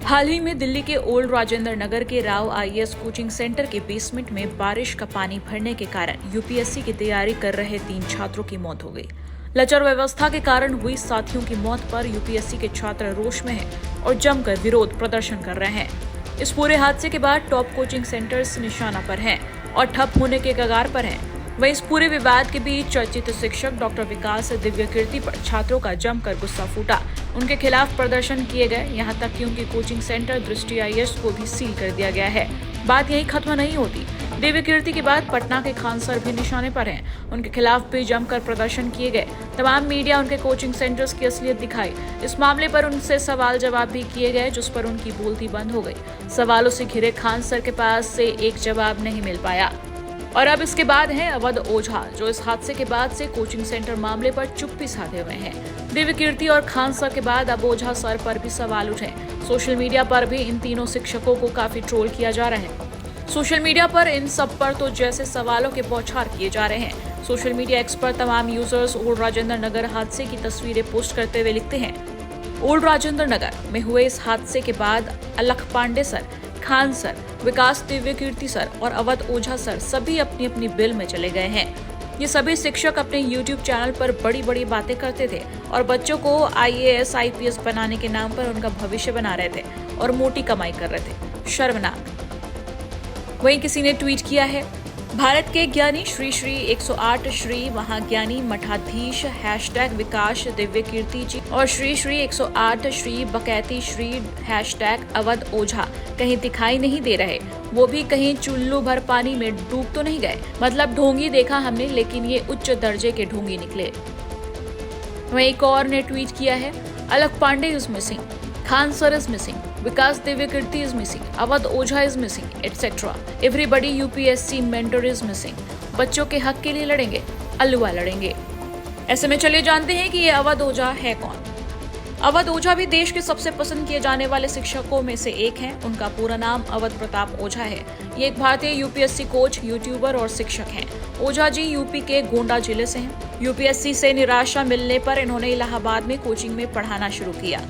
हाल ही में दिल्ली के ओल्ड राजेंद्र नगर के राव आईएएस कोचिंग सेंटर के बेसमेंट में बारिश का पानी भरने के कारण यूपीएससी की तैयारी कर रहे 3 छात्रों की मौत हो गई। लचर व्यवस्था के कारण हुई साथियों की मौत पर यूपीएससी के छात्र रोष में हैं और जमकर विरोध प्रदर्शन कर रहे हैं। इस पूरे हादसे के बाद टॉप कोचिंग सेंटर्स निशाना पर हैं और ठप होने के कगार पर हैं। वहीं इस पूरे विवाद के बीच चर्चित शिक्षक डॉक्टर विकास दिव्यकीर्ति पर छात्रों का जमकर गुस्सा फूटा। उनके खिलाफ प्रदर्शन किए गए, यहाँ तक कि उनकी कोचिंग सेंटर दृष्टि आईएएस को भी सील कर दिया गया है। बात यही खत्म नहीं होती। दिव्यकीर्ति के बाद पटना के खान सर भी निशाने पर हैं। उनके खिलाफ भी जमकर प्रदर्शन किए गए। तमाम मीडिया उनके कोचिंग सेंटर्स की असलियत दिखाई। इस मामले पर उनसे सवाल जवाब भी किए गए, जिस पर उनकी बोलती बंद हो गई। सवालों से घिरे खान सर के पास से एक जवाब नहीं मिल पाया। और अब इसके बाद हैं अवध ओझा, जो इस हादसे के बाद से कोचिंग सेंटर मामले पर चुप्पी साधे हुए हैं। दिव्यकीर्ति और खान सर के बाद अब ओझा सर पर भी सवाल उठे। सोशल मीडिया पर भी इन तीनों शिक्षकों को काफी ट्रोल किया जा रहा है। सोशल मीडिया पर इन सब पर तो जैसे सवालों के बौछार किए जा रहे हैं। सोशल मीडिया एक्स पर तमाम यूजर्स ओल्ड राजेंद्र नगर हादसे की तस्वीरें पोस्ट करते हुए लिखते हैं, ओल्ड राजेंद्र नगर में हुए इस हादसे के बाद अलख पांडे सर, खान सर, विकास दिव्यकीर्ति सर और अवध ओझा सर सभी अपनी अपनी बिल में चले गए हैं। ये सभी शिक्षक अपने YouTube चैनल पर बड़ी बड़ी बातें करते थे और बच्चों को IAS IPS बनाने के नाम पर उनका भविष्य बना रहे थे और मोटी कमाई कर रहे थे। शर्मनाक। वहीं किसी ने ट्वीट किया है, भारत के ज्ञानी श्री श्री 108 श्री महाज्ञानी मठाधीश हैशटैग विकास दिव्यकीर्ति जी और श्री श्री 108 श्री बकैती श्री हैशटैग अवध ओझा कहीं दिखाई नहीं दे रहे। वो भी कहीं चुल्लू भर पानी में डूब तो नहीं गए। मतलब ढोंगी देखा हमने, लेकिन ये उच्च दर्जे के ढोंगी निकले। वहीं एक और ने ट्वीट किया है, Alakh Pandey is missing, Khan sir is missing, Vikas Divyakirti is missing, Avadh Ojha is missing, etcetera. Everybody UPSC mentor is missing. बच्चों के हक के लिए लड़ेंगे, अलुआ लड़ेंगे। ऐसे में चलिए जानते हैं कि ये अवध ओझा है कौन। अवध ओझा भी देश के सबसे पसंद किए जाने वाले शिक्षकों में से एक हैं। उनका पूरा नाम अवध प्रताप ओझा है। ये एक भारतीय यूपीएससी कोच, यूट्यूबर और शिक्षक हैं। ओझा जी यूपी के गोंडा जिले से हैं। यूपीएससी से निराशा मिलने पर इन्होंने इलाहाबाद में कोचिंग में पढ़ाना शुरू किया।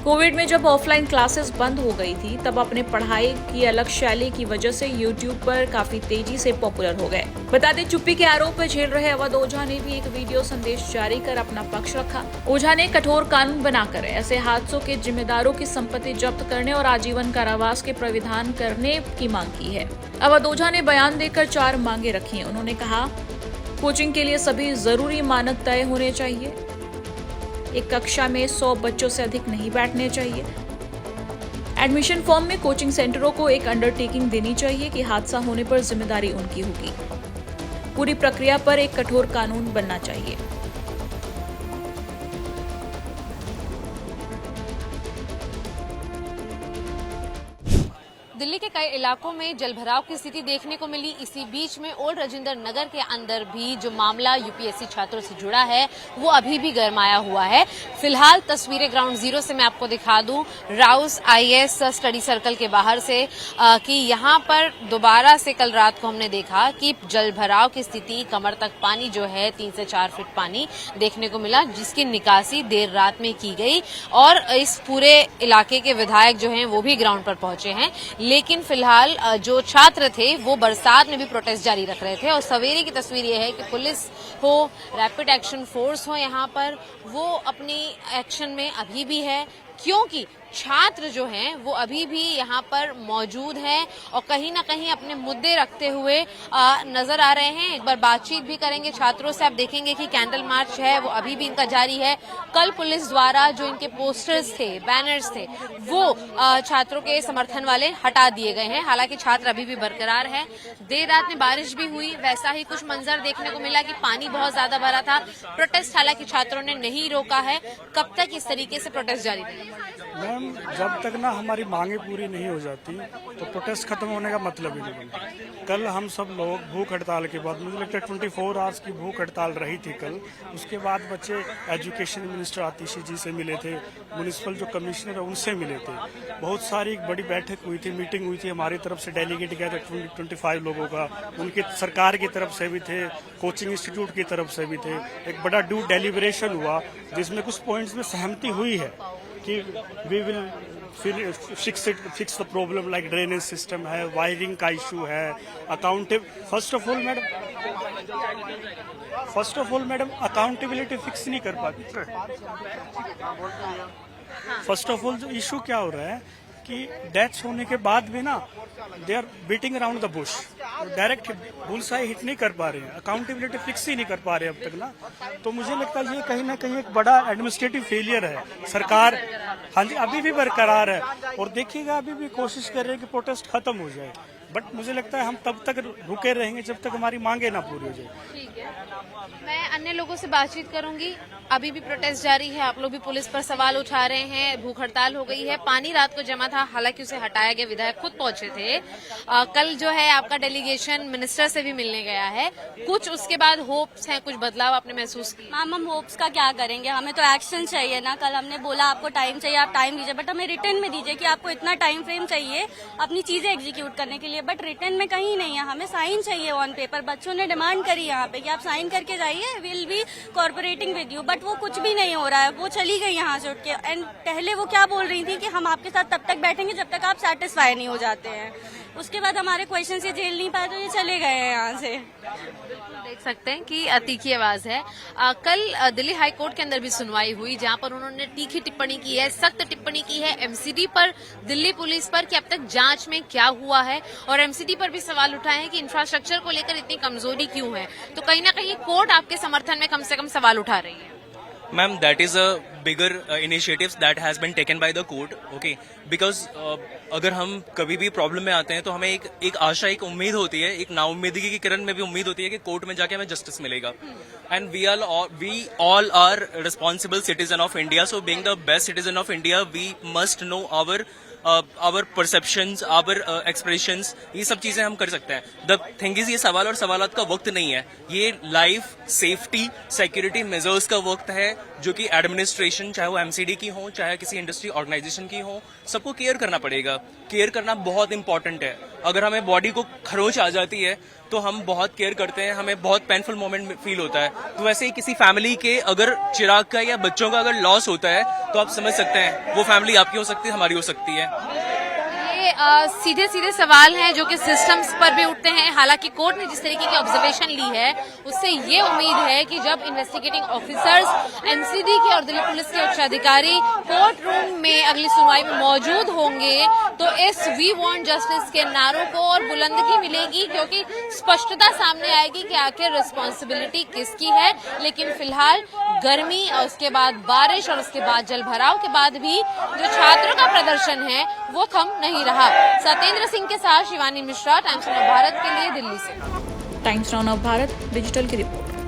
कोविड में जब ऑफलाइन क्लासेस बंद हो गई थी, तब अपने पढ़ाई की अलग शैली की वजह से यूट्यूब पर काफी तेजी से पॉपुलर हो गए। बता दें, चुप्पी के आरोप में झेल रहे अवध ओझा ने भी एक वीडियो संदेश जारी कर अपना पक्ष रखा। ओझा ने कठोर कानून बनाकर ऐसे हादसों के जिम्मेदारों की संपत्ति जब्त करने और आजीवन कारावास के प्राविधान करने की मांग की है। अवध ओझा ने बयान देकर 4 मांगे रखी हैं। उन्होंने कहा, कोचिंग के लिए सभी जरूरी मानक तय होने चाहिए। एक कक्षा में 100 बच्चों से अधिक नहीं बैठने चाहिए। एडमिशन फॉर्म में कोचिंग सेंटरों को एक अंडरटेकिंग देनी चाहिए कि हादसा होने पर जिम्मेदारी उनकी होगी। पूरी प्रक्रिया पर एक कठोर कानून बनना चाहिए। दिल्ली के कई इलाकों में जलभराव की स्थिति देखने को मिली। इसी बीच में ओल्ड राजेंद्र नगर के अंदर भी जो मामला यूपीएससी छात्रों से जुड़ा है वो अभी भी गरमाया हुआ है। फिलहाल तस्वीरें ग्राउंड जीरो से मैं आपको दिखा दूं, राउस आईएएस स्टडी सर्कल के बाहर से कि यहाँ पर दोबारा से कल रात को हमने देखा कि जलभराव की स्थिति, कमर तक पानी जो है 3 से 4 फीट पानी देखने को मिला, जिसकी निकासी देर रात में की गई और इस पूरे इलाके के विधायक जो हैं वो भी ग्राउंड पर पहुंचे हैं। लेकिन फिलहाल जो छात्र थे वो बरसात में भी प्रोटेस्ट जारी रख रहे थे और सवेरे की तस्वीर ये है कि पुलिस हो, रैपिड एक्शन फोर्स हो, यहाँ पर वो अपनी एक्शन में अभी भी है, क्योंकि छात्र जो हैं वो अभी भी यहाँ पर मौजूद हैं और कहीं ना कहीं अपने मुद्दे रखते हुए नजर आ रहे हैं। एक बार बातचीत भी करेंगे छात्रों से। आप देखेंगे कि कैंडल मार्च है वो अभी भी इनका जारी है। कल पुलिस द्वारा जो इनके पोस्टर्स थे, बैनर्स थे, वो छात्रों के समर्थन वाले हटा दिए गए हैं। हालांकि छात्र अभी भी बरकरार है। देर रात में बारिश भी हुई, वैसा ही कुछ मंजर देखने को मिला कि पानी बहुत ज्यादा भरा था। प्रोटेस्ट हालांकि छात्रों ने नहीं रोका है। कब तक इस तरीके से प्रोटेस्ट जारी रहेगा? मैम, जब तक ना हमारी मांगे पूरी नहीं हो जाती तो प्रोटेस्ट खत्म होने का मतलब ही नहीं बनता। कल हम सब लोग भूख हड़ताल के बाद, मुझे लगता है 24 आवर्स की भूख हड़ताल रही थी कल। उसके बाद बच्चे एजुकेशन मिनिस्टर आतिशी जी से मिले थे, म्यूनिसिपल जो कमिश्नर है उनसे मिले थे। बहुत सारी एक बड़ी बैठक हुई थी, मीटिंग हुई थी। हमारी तरफ से डेलीगेट गया था 25 लोगों का, उनकी सरकार की तरफ से भी थे, कोचिंग इंस्टीट्यूट की तरफ से भी थे। एक बड़ा डेलिब्रेशन हुआ जिसमें कुछ पॉइंट्स में सहमति हुई है कि we will fix the problem, like drainage system है, वायरिंग का इशू है, first of all madam accountability fix नहीं कर पाती। फर्स्ट ऑफ ऑल जो इशू क्या हो रहा है कि डेथ्स होने के बाद भी ना they are beating around the bush, direct bullseye hit नहीं कर पा रहे हैं, अकाउंटेबिलिटी फिक्स ही नहीं कर पा रहे अब तक ना। तो मुझे लगता है ये कहीं ना कहीं एक बड़ा एडमिनिस्ट्रेटिव फेलियर है। सरकार हाँ जी अभी भी बरकरार है और देखिएगा अभी भी कोशिश कर रहे हैं कि प्रोटेस्ट खत्म हो जाए, बट मुझे लगता है हम तब तक रुके रहेंगे जब तक हमारी मांगे ना पूरी हो जाए। ठीक है, मैं अन्य लोगों से बातचीत करूंगी। अभी भी प्रोटेस्ट जारी है, आप लोग भी पुलिस पर सवाल उठा रहे हैं। भूख हड़ताल हो गई है, पानी रात को जमा था, हालांकि उसे हटाया गया, विधायक खुद पहुंचे थे। कल जो है आपका डेलीगेशन मिनिस्टर से भी मिलने गया है। कुछ उसके बाद होप्स हैं, कुछ बदलाव आपने महसूस किया? मैम, हम होप्स का क्या करेंगे, हमें तो एक्शन चाहिए ना। कल हमने बोला आपको टाइम चाहिए, आप टाइम दीजिए, बट हमें रिटर्न में दीजिए कि आपको इतना टाइम फ्रेम चाहिए अपनी चीजें एग्जीक्यूट करने के लिए, बट रिटर्न में कहीं नहीं है। हमें साइन चाहिए ऑन पेपर। बच्चों ने डिमांड करी यहाँ पे कि आप साइन करके जाइए, will be cooperating with you, but वो कुछ भी नहीं हो रहा है। वो चली गई यहाँ से उठ के। एंड पहले वो क्या बोल रही थी कि हम आपके साथ तब तक बैठेंगे जब तक आप सेटिस्फाई नहीं हो जाते हैं। उसके बाद हमारे क्वेश्चन ये झेल नहीं पाए तो ये चले गए हैं यहाँ से। देख सकते हैं कि तीखी आवाज है। कल दिल्ली हाई कोर्ट के अंदर भी सुनवाई हुई, जहां पर उन्होंने तीखी टिप्पणी की है, सख्त टिप्पणी की है एमसीडी पर, दिल्ली पुलिस पर कि अब तक जांच में क्या हुआ है, और एमसीडी पर भी सवाल उठाए हैं कि इंफ्रास्ट्रक्चर को लेकर इतनी कमजोरी क्यों है। तो कहीं ना कहीं कोर्ट आपके समर्थन में कम से कम सवाल उठा रही है। Ma'am, that is a bigger initiatives that has been taken by the court, okay? Because अगर हम कभी भी प्रॉब्लम में आते हैं तो हमें एक आशा, एक उम्मीद होती है, एक नाउम्मीदगी की किरण में भी उम्मीद होती है कि कोर्ट में जाके हमें जस्टिस मिलेगा। And we all are responsible citizen of India, so being the best citizen of India we must know our perceptions, our expressions, ये सब चीजें हम कर सकते हैं। द थिंग इज, ये सवाल और सवालात का वक्त नहीं है, ये लाइफ सेफ्टी सिक्योरिटी मेजर्स का वक्त है, जो कि एडमिनिस्ट्रेशन, चाहे वो एमसीडी की हो, चाहे किसी इंडस्ट्री ऑर्गेनाइजेशन की हो, सबको केयर करना पड़ेगा। केयर करना बहुत इंपॉर्टेंट है। अगर हमें बॉडी को खरोच आ जाती है तो हम बहुत केयर करते हैं, हमें बहुत पेनफुल मोमेंट फील होता है। तो वैसे ही किसी फैमिली के अगर चिराग का या बच्चों का अगर लॉस होता है तो आप समझ सकते हैं वो फैमिली आपकी हो सकती है, हमारी हो सकती है। सीधे सीधे सवाल हैं जो कि सिस्टम्स पर भी उठते हैं। हालांकि कोर्ट ने जिस तरीके की ऑब्जर्वेशन ली है उससे ये उम्मीद है कि जब इन्वेस्टिगेटिंग ऑफिसर्स, एमसीडी के और दिल्ली पुलिस के उच्च अधिकारी कोर्ट रूम में अगली सुनवाई में मौजूद होंगे तो इस वी वांट जस्टिस के नारों को और बुलंदगी मिलेगी, क्योंकि स्पष्टता सामने आएगी कि आखिर रिस्पॉन्सिबिलिटी किसकी है। लेकिन फिलहाल गर्मी और उसके बाद बारिश और उसके बाद जलभराव के बाद भी जो छात्रों का प्रदर्शन है वो थम नहीं रहा। सत्येंद्र सिंह के साथ शिवानी मिश्रा, टाइम्स ऑफ भारत के लिए दिल्ली से। टाइम्स ऑफ भारत डिजिटल की रिपोर्ट।